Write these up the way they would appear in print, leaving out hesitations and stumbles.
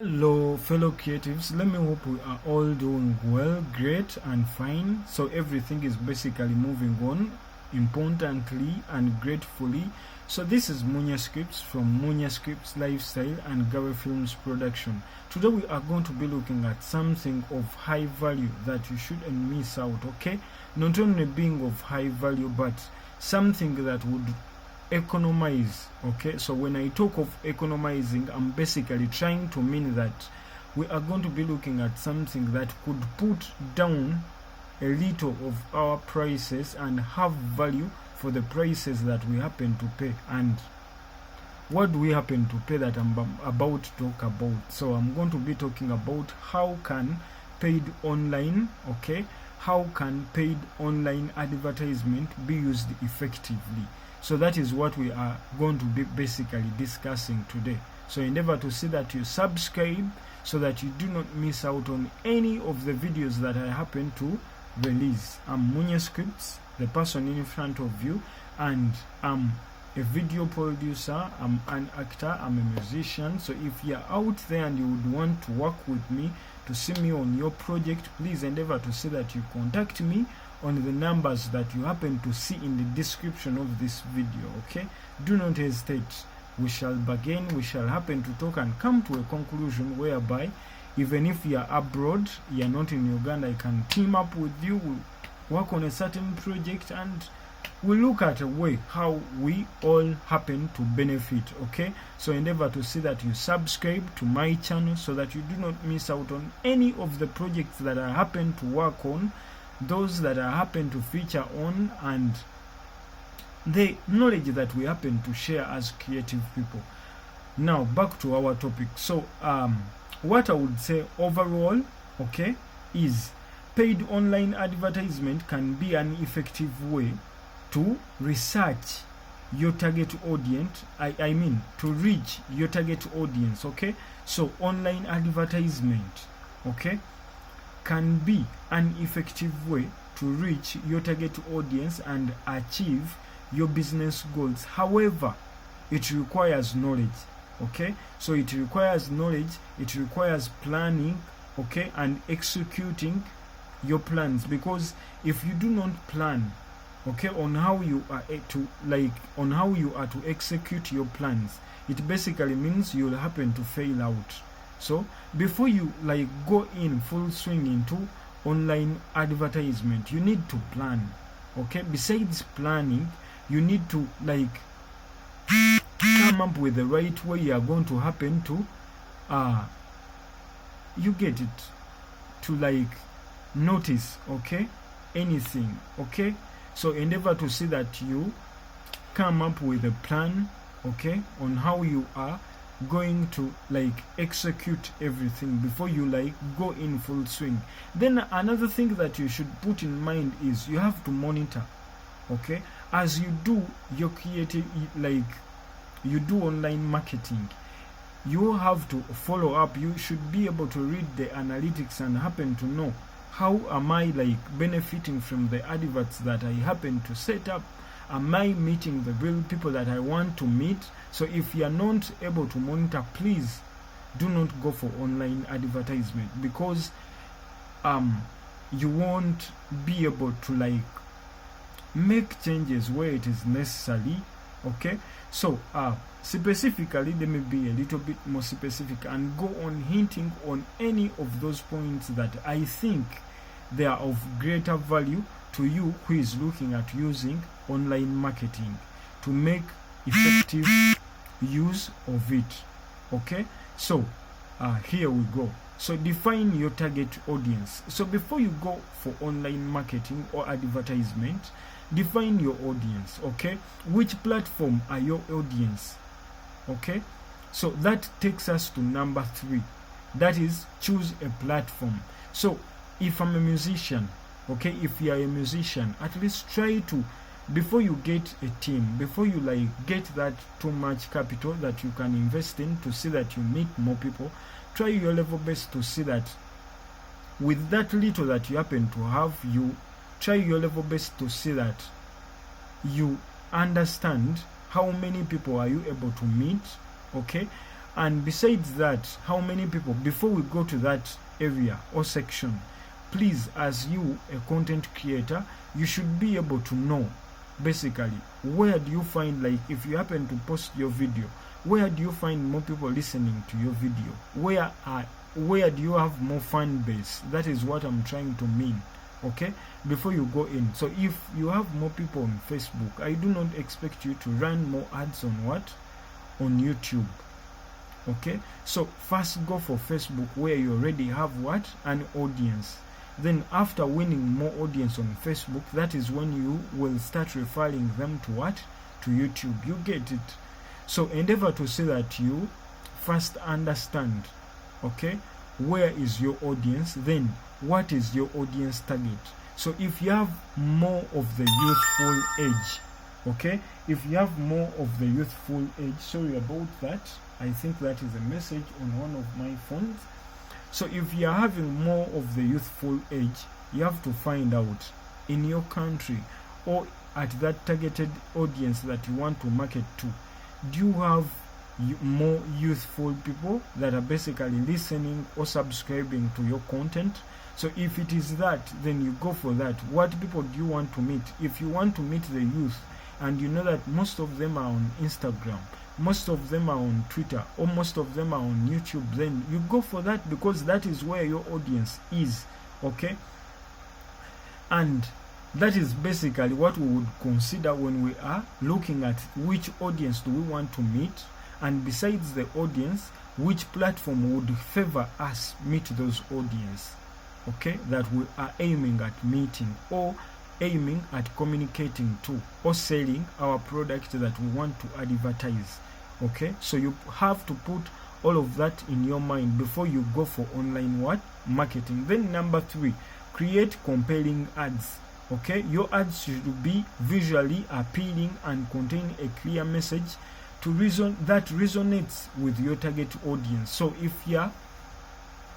Hello fellow creatives, let me hope we are all doing well, great and fine. So everything is basically moving on importantly and gratefully. So this is Munya Scripts from Munya Scripts Lifestyle and Gary Films Production. Today we are going to be looking at something of high value that you shouldn't miss out, okay? Not only being of high value, but something that would economize. Okay, so when I talk of economizing, I'm basically trying to mean that we are going to be looking at something that could put down a little of our prices and have value for the prices that we happen to pay. And what do we happen to pay that I'm about to talk about? So I'm going to be talking about how can paid online, okay, how can paid online advertisement be used effectively. So that is what we are going to be basically discussing today. So endeavor to see that you subscribe so that you do not miss out on any of the videos that I happen to release. I'm Munya Scripts, the person in front of you, and I'm a video producer, I'm an actor, I'm a musician. So if you're out there and you would want to work with me, to see me on your project, please endeavor to see that you contact me on the numbers that you happen to see in the description of this video. Okay, do not hesitate. We shall begin, we shall happen to talk and come to a conclusion whereby even if you are abroad, you are not in Uganda, I can team up with you, we'll work on a certain project, and we'll look at a way how we all happen to benefit. Okay, so endeavor to see that you subscribe to my channel so that you do not miss out on any of the projects that I happen to work on, those that I happen to feature on, and the knowledge that we happen to share as creative people. Now back to our topic. So what I would say overall, okay, is paid online advertisement can be an effective way to research your target audience. I mean to reach your target audience. Okay, so online advertisement, okay, can be an effective way to reach your target audience and achieve your business goals. However, it requires knowledge. Okay, so it requires knowledge, it requires planning, okay, and executing your plans. Because if you do not plan, okay, on how you are to execute your plans, it basically means you'll happen to fail out. So before you go in full swing into online advertisement, you need to plan. Okay, besides planning, you need to come up with the right way you are going to happen to you get it, to notice, okay, anything. Okay, so endeavor to see that you come up with a plan, okay, on how you are going to execute everything before you go in full swing. Then another thing that you should put in mind is you have to monitor. Okay, as you do your creative, you do online marketing, you have to follow up. You should be able to read the analytics and happen to know how am I benefiting from the adverts that I happen to set up. Am I meeting the real people that I want to meet? So if you are not able to monitor, please do not go for online advertisement, because you won't be able to make changes where it is necessary. Okay, so specifically, let me be a little bit more specific and go on hinting on any of those points that I think they are of greater value to you who is looking at using online marketing to make effective use of it. Okay, so here we go. So define your target audience. So before you go for online marketing or advertisement, define your audience. Okay, which platform are your audience? Okay, so that takes us to number 3, that is choose a platform. So if I'm a musician, okay, if you are a musician, at least try to, before you get a team, before you get that too much capital that you can invest in to see that you meet more people, try your level best to see that with that little that you happen to have, you try your level best to see that you understand how many people are you able to meet. Okay, And besides that, how many people, before we go to that area or section, please, as you, a content creator, you should be able to know basically where do you find, like if you happen to post your video, where do you find more people listening to your video? Where do you have more fan base? That is what I'm trying to mean. Okay, before you go in. So if you have more people on Facebook, I do not expect you to run more ads on what? On YouTube. Okay, so first go for Facebook, where you already have what? An audience. Then after winning more audience on Facebook, that is when you will start referring them to what? To YouTube. You get it? So endeavor to say that you first understand, okay, where is your audience, then what is your audience target. So if you have more of the youthful age, okay, if you have more of the youthful age, sorry about that, I think that is a message on one of my phones. So if you are having more of the youthful age, you have to find out in your country or at that targeted audience that you want to market to, do you have more youthful people that are basically listening or subscribing to your content? So if it is that, then you go for that. What people do you want to meet? If you want to meet the youth, and you know that most of them are on Instagram, most of them are on Twitter, or most of them are on YouTube, then you go for that, because that is where your audience is. Okay, and that is basically what we would consider when we are looking at which audience do we want to meet, and besides the audience, which platform would favor us meet those audience, okay, that we are aiming at meeting or aiming at communicating to or selling our product that we want to advertise. Okay, so you have to put all of that in your mind before you go for online what? Marketing. Then number 3, create compelling ads. Okay, your ads should be visually appealing and contain a clear message to that resonates with your target audience. So if you're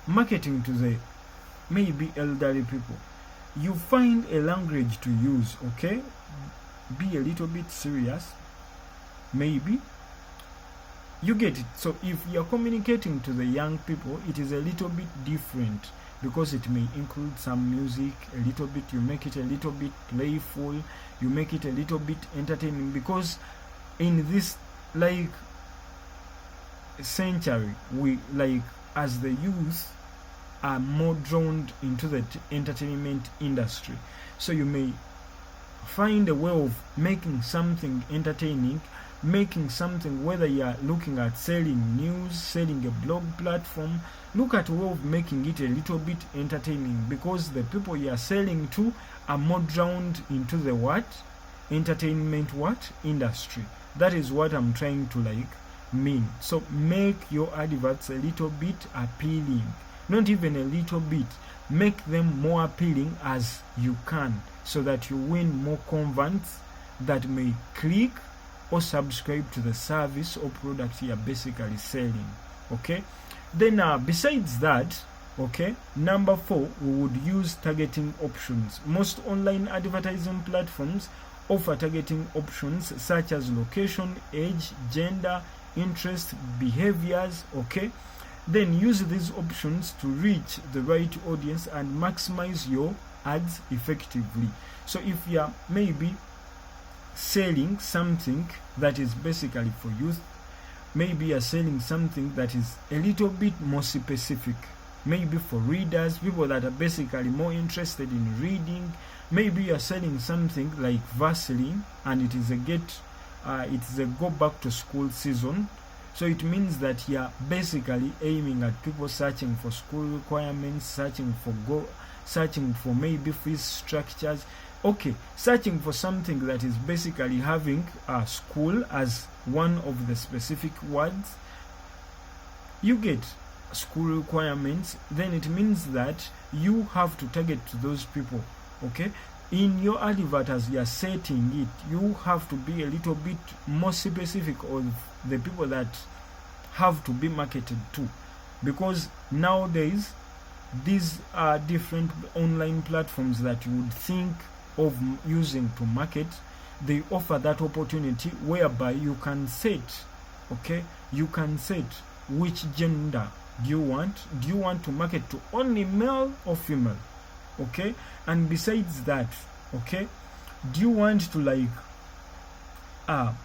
marketing to the maybe elderly people, you find a language to use. Okay, be a little bit serious, maybe. You get it? So if you're communicating to the young people, it is a little bit different, because it may include some music, a little bit, you make it a little bit playful, you make it a little bit entertaining, because in this like century, we like as the youth are more drawn into the entertainment industry. So you may find a way of making something entertaining, making something, whether you are looking at selling news, selling a blog platform, look at a way of making it a little bit entertaining, because the people you are selling to are more drawn into the what? Entertainment what? Industry. That is what I'm trying to like mean. So make your adverts a little bit appealing, not even a little bit, make them more appealing as you can, so that you win more converts that may click or subscribe to the service or product you are basically selling. Okay, then besides that, okay, number 4, we would use targeting options. Most online advertising platforms offer targeting options such as location, age, gender, interest, behaviors. Okay, then use these options to reach the right audience and maximize your ads effectively. So if you are maybe selling something that is basically for youth, maybe you're selling something that is a little bit more specific, maybe for readers, people that are basically more interested in reading. Maybe you're selling something like Vaseline, and it is a go back to school season. So it means that you're basically aiming at people searching for school requirements, searching for maybe fees structures. Okay, searching for something that is basically having school as one of the specific words. You get school requirements, then it means that you have to target to those people. Okay, in your advert as you are setting it, you have to be a little bit more specific of the people that have to be marketed to, because nowadays these are different online platforms that you would think of using to market. They offer that opportunity whereby you can set, okay, you can set which gender do you want. Do you want to market to only male or female? Okay, and besides that, okay, do you want to like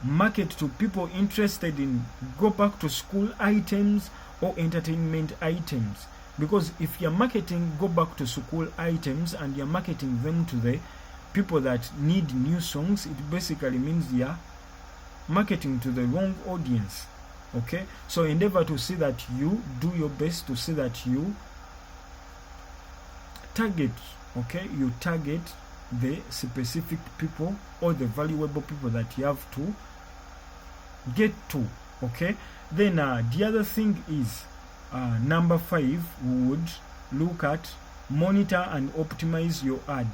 market to people interested in go back to school items or entertainment items? Because if you're marketing go back to school items and you're marketing them to the people that need new songs, it basically means you're marketing to the wrong audience. Okay, so endeavor to see that you do your best to see that you target, okay, you target the specific people or the valuable people that you have to get to. Okay, then the other thing is number 5, we would look at monitor and optimize your ad.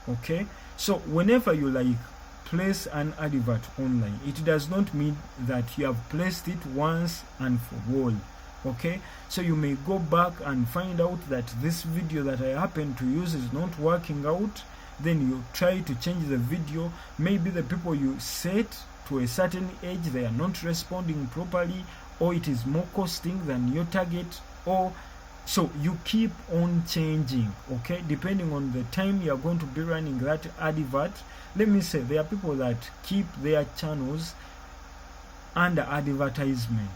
Okay, so whenever you like place an advert online, it does not mean that you have placed it once and for all. Okay, so you may go back and find out that this video that I happen to use is not working out. Then you try to change the video. Maybe the people you set to a certain age, they are not responding properly, or it is more costing than your target, or so you keep on changing. Okay, depending on the time you are going to be running that advert. Let me say there are people that keep their channels under advertisement.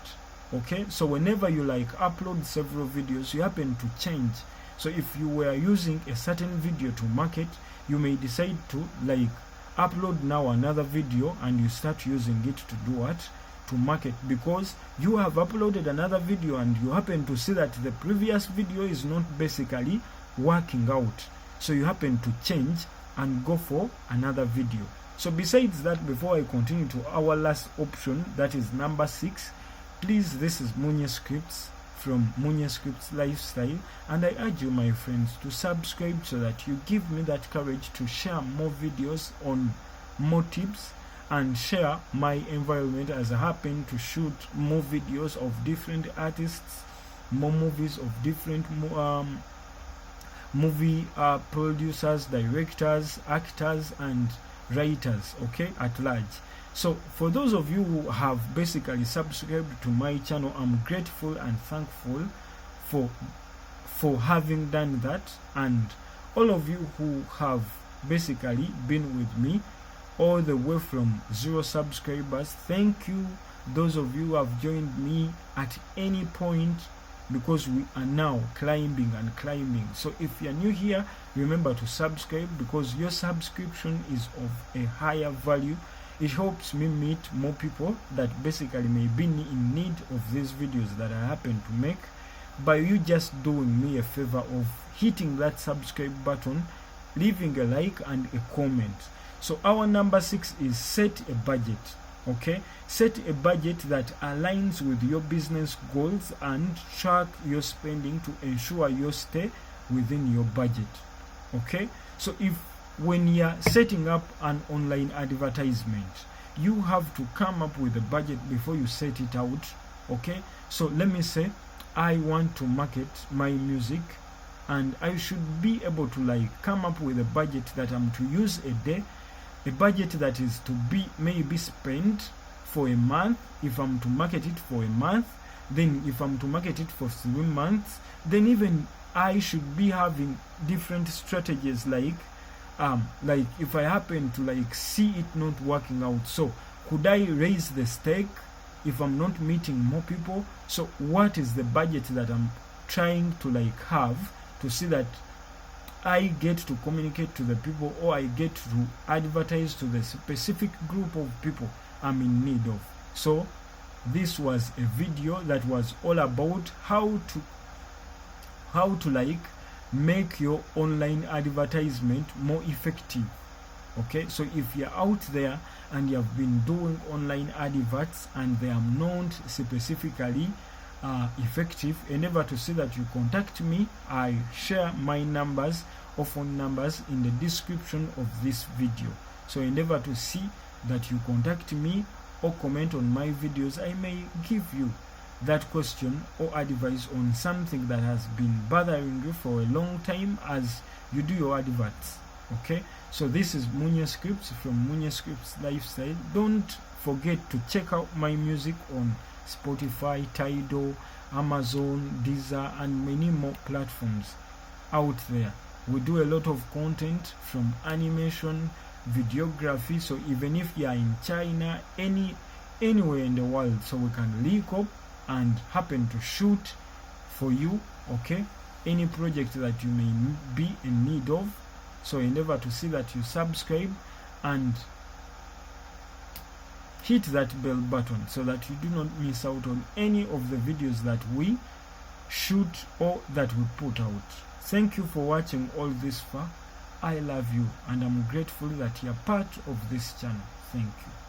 Okay, so whenever you like upload several videos, you happen to change. So if you were using a certain video to market, you may decide to like upload now another video and you start using it to do what? To market, because you have uploaded another video and you happen to see that the previous video is not basically working out. So you happen to change and go for another video. So besides that, before I continue to our last option, that is number 6, please, this is MUCIAN from MUCIAN Lifestyle, and I urge you, my friends, to subscribe so that you give me that courage to share more videos on more tips and share my environment as I happen to shoot more videos of different artists, more movies of different movie producers, directors, actors, and writers, okay, at large. So for those of you who have basically subscribed to my channel, I'm grateful and thankful for having done that, and all of you who have basically been with me all the way from 0 subscribers, thank you. Those of you who have joined me at any point, because we are now climbing and climbing. So if you're new here, remember to subscribe, because your subscription is of a higher value. It helps me meet more people that basically may be in need of these videos that I happen to make, by you just doing me a favor of hitting that subscribe button, leaving a like and a comment. So our number 6 is set a budget. Okay, set a budget that aligns with your business goals and track your spending to ensure you stay within your budget. Okay, so if when you're setting up an online advertisement, you have to come up with a budget before you set it out. Okay, so let me say I want to market my music, and I should be able to like come up with a budget that I'm to use a day, a budget that is to be maybe spent for a month if I'm to market it for a month. Then if I'm to market it for 3 months, then even I should be having different strategies, like if I happen to like see it not working out, so could I raise the stake if I'm not meeting more people? So what is the budget that I'm trying to like have to see that I get to communicate to the people, or I get to advertise to the specific group of people I'm in need of? So this was a video that was all about how to like make your online advertisement more effective. Okay, so if you're out there and you have been doing online adverts and they are not specifically effective, endeavor to see that you contact me. I share my numbers or phone numbers in the description of this video, so endeavor to see that you contact me or comment on my videos. I may give you that question or advice on something that has been bothering you for a long time as you do your adverts. Okay, so this is MUCIAN from MUCIAN Lifestyle. Don't forget to check out my music on Spotify, Tidal, Amazon, Deezer, and many more platforms out there. We do a lot of content from animation, videography, so even if you are in China, anywhere in the world, so we can link up and happen to shoot for you, okay, any project that you may be in need of. So endeavor to see that you subscribe and hit that bell button so that you do not miss out on any of the videos that we shoot or that we put out. Thank you for watching all this far. I love you and I'm grateful that you're part of this channel. Thank you.